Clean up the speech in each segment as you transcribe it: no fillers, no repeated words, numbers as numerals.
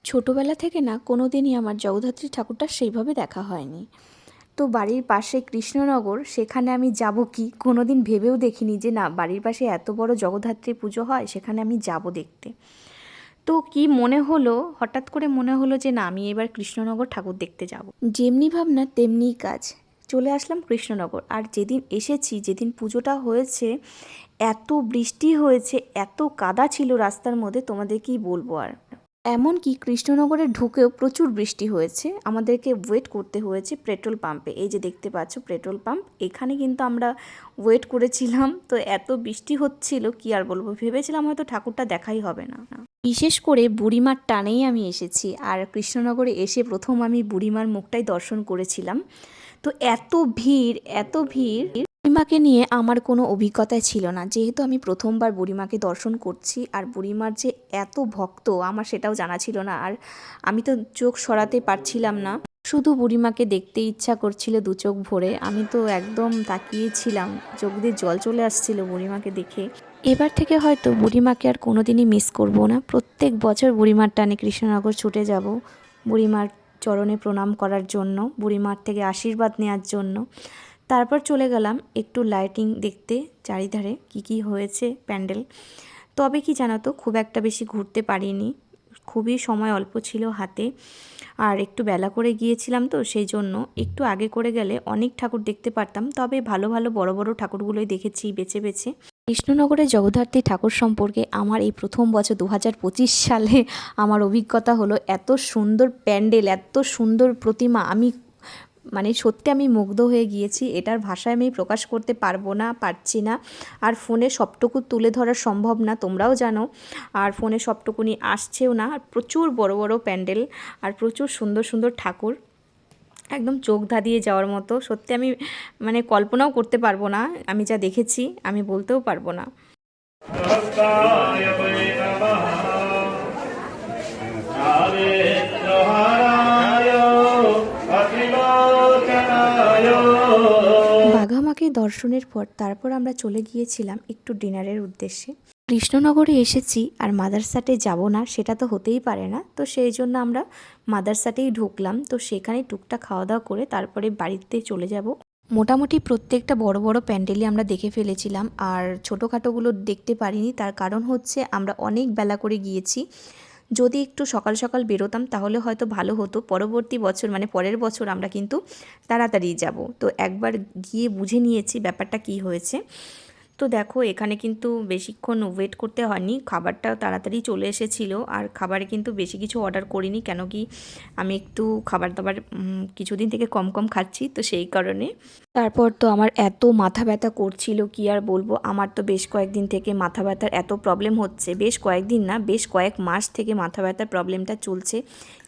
ছোটোবেলা থেকে না কোনো দিনই আমার জগদ্ধাত্রী ঠাকুরটা সেইভাবে দেখা হয়নি। তো বাড়ির পাশে কৃষ্ণনগর, সেখানে আমি যাব কি কোনো দিন ভেবেও দেখিনি যে না, বাড়ির পাশে এত বড় জগদ্ধাত্রী পুজো হয়, সেখানে আমি যাব দেখতে। তো কি মনে হলো, হঠাৎ করে মনে হলো যে না, আমি এবার কৃষ্ণনগর ঠাকুর দেখতে যাব। যেমনি ভাবনা তেমনিই কাজ, চলে আসলাম কৃষ্ণনগর। আর যেদিন এসেছি, যেদিন পুজোটা হয়েছে, এত বৃষ্টি হয়েছে, এত কাদা ছিল রাস্তার মধ্যে, তোমাদের কি বলবো আর। এমনকি কৃষ্ণনগরে ঢুকেও প্রচুর বৃষ্টি হয়েছে, আমাদেরকে ওয়েট করতে হয়েছে পেট্রোল পাম্পে। এই যে দেখতে পাচ্ছ পেট্রোল পাম্প, এখানে কিন্তু আমরা ওয়েট করেছিলাম। তো এত বৃষ্টি হচ্ছিল কি আর বলবো, ভেবেছিলাম হয়তো ঠাকুরটা দেখাই হবে না। বিশেষ করে বুড়িমার টানেই আমি এসেছি, আর কৃষ্ণনগরে এসে প্রথম আমি বুড়িমার মুখটাই দর্শন করেছিলাম। তো এত ভিড়, এত ভিড়, বুড়িমাকে নিয়ে আমার কোনো অভিজ্ঞতাই ছিল না, যেহেতু আমি প্রথমবার বুড়িমাকে দর্শন করছি। আর বুড়িমার যে এত ভক্ত আমার সেটাও জানা ছিল না। আর আমি তো চোখ সরাতে পারছিলাম না, শুধু বুড়িমাকে দেখতে ইচ্ছা করছিল দু চোখ ভরে। আমি তো একদম তাকিয়েছিলাম, চোখ দিয়ে জল চলে আসছিল বুড়িমাকে দেখে। এবার থেকে হয়তো বুড়িমাকে আর কোনোদিনই মিস করব না। প্রত্যেক বছর বুড়িমার টানে কৃষ্ণনগর ছুটে যাব, বুড়িমার চরণে প্রণাম করার জন্য, বুড়িমার থেকে আশীর্বাদ নেওয়ার জন্য। তারপর চলে গেলাম একটু লাইটিং দেখতে, চারিধারে কি কি হয়েছে প্যান্ডেল। তবে কি জানো তো, খুব একটা বেশি ঘুরতে পারিনি, খুবই সময় অল্প ছিল হাতে। আর একটু বেলা করে গিয়েছিলাম, তো সেই জন্য একটু আগে করে গেলে অনেক ঠাকুর দেখতে পারতাম। তবে ভালো ভালো বড় বড় ঠাকুরগুলোই দেখেছি বেছে বেছে। কৃষ্ণনগরের জগদ্ধাত্রী ঠাকুর সম্পর্কে আমার এই প্রথম বছর 2025 সালে আমার অভিজ্ঞতা হলো, এত সুন্দর প্যান্ডেল, এত সুন্দর প্রতিমা, আমি মানে সত্যি আমি মুগ্ধ হয়ে গিয়েছি। এটার ভাষায় আমি প্রকাশ করতে পারছি না। আর ফোনে সবটুকু তুলে ধরা সম্ভব না, তোমরাও জানো। আর ফোনে সবটুকুনি আসছেও না। আর প্রচুর বড় বড় প্যান্ডেল, আর প্রচুর সুন্দর সুন্দর ঠাকুর, একদম চোখ ধাঁধিয়ে যাওয়ার মতো। সত্যি আমি মানে কল্পনাও করতে পারবো না, আমি যা দেখেছি আমি বলতেও পারবো না। বাঘামাকে দর্শনের পর তারপর আমরা চলে গিয়েছিলাম একটু ডিনারের উদ্দেশ্যে। কৃষ্ণনগরে এসেছি আর মাদারসাটে যাব না, সেটা তো হতেই পারে না। তো সেই জন্য আমরা মাদারসাটেই ঢুকলাম। তো সেখানে টুকটাক খাওয়া দাওয়া করে তারপরে বাড়িতে চলে যাব। মোটামুটি প্রত্যেকটা বড় বড় প্যান্ডেলই আমরা দেখে ফেলেছিলাম, আর ছোটোখাটোগুলো দেখতে পারিনি। তার কারণ হচ্ছে আমরা অনেক বেলা করে গিয়েছি। যদি একটু সকাল সকাল বেরোতাম তাহলে হয়তো ভালো হতো। পরবর্তী বছর মানে পরের বছর আমরা কিন্তু তাড়াতাড়ি যাব। তো একবার গিয়ে বুঝে নিয়েছি ব্যাপারটা কি হয়েছে। তো দেখো, এখানে কিন্তু বেশিক্ষণ ওয়েট করতে হয়নি, খাবারটা তাড়াতাড়ি চলে এসেছিলো। আর খাবারে কিন্তু বেশি কিছু অর্ডার করিনি, কেন কি আমি একটু খাবার দাবার কিছুদিন থেকে কম কম খাচ্ছি, তো সেই কারণে। তারপর তো আমার এত মাথা ব্যথা করছিল কি আর বলবো। আমার তো বেশ কয়েকদিন থেকে মাথা ব্যথার এত প্রবলেম হচ্ছে, বেশ কয়েকদিন না, বেশ কয়েক মাস থেকে মাথা ব্যথার প্রবলেমটা চলছে,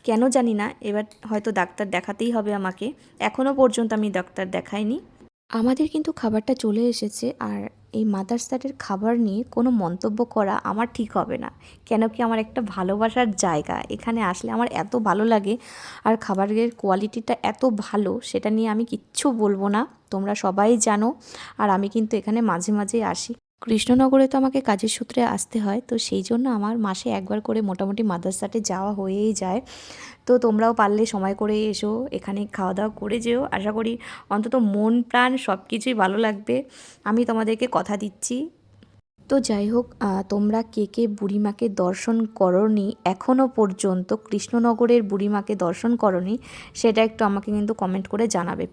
কেন জানি না। এবার হয়তো ডাক্তার দেখাতেই হবে আমাকে, এখনও পর্যন্ত আমি ডাক্তার দেখাইনি। আমাদের কিন্তু খাবারটা চলে এসেছে। আর এই মাদারসাটের খাবার নিয়ে কোনো মন্তব্য করা আমার ঠিক হবে না, কেন কি আমার একটা ভালোবাসার জায়গা, এখানে আসলে আমার এত ভালো লাগে। আর খাবারের কোয়ালিটিটা এত ভালো, সেটা নিয়ে আমি কিচ্ছু বলবো না, তোমরা সবাই জানো। আর আমি কিন্তু এখানে মাঝে মাঝেই আসি, কৃষ্ণনগরে তো আমাকে কাজের সূত্রে আসতে হয়। তো সেই জন্য আমার মাসে একবার করে মোটামুটি মাদারসাটে যাওয়া হয়েই যায়। তো তোমরাও পারলে সময় করে এসো, এখানে খাওয়া দাওয়া করে যেও। আশা করি অন্তত মন প্রাণ সব কিছুই ভালো লাগবে, আমি তোমাদেরকে কথা দিচ্ছি। তো যাই হোক, তোমরা কে কে বুড়িমাকে দর্শন করোনি এখনও পর্যন্ত, কৃষ্ণনগরের বুড়িমাকে দর্শন করোনি, সেটা একটু আমাকে কিন্তু কমেন্ট করে জানাবে।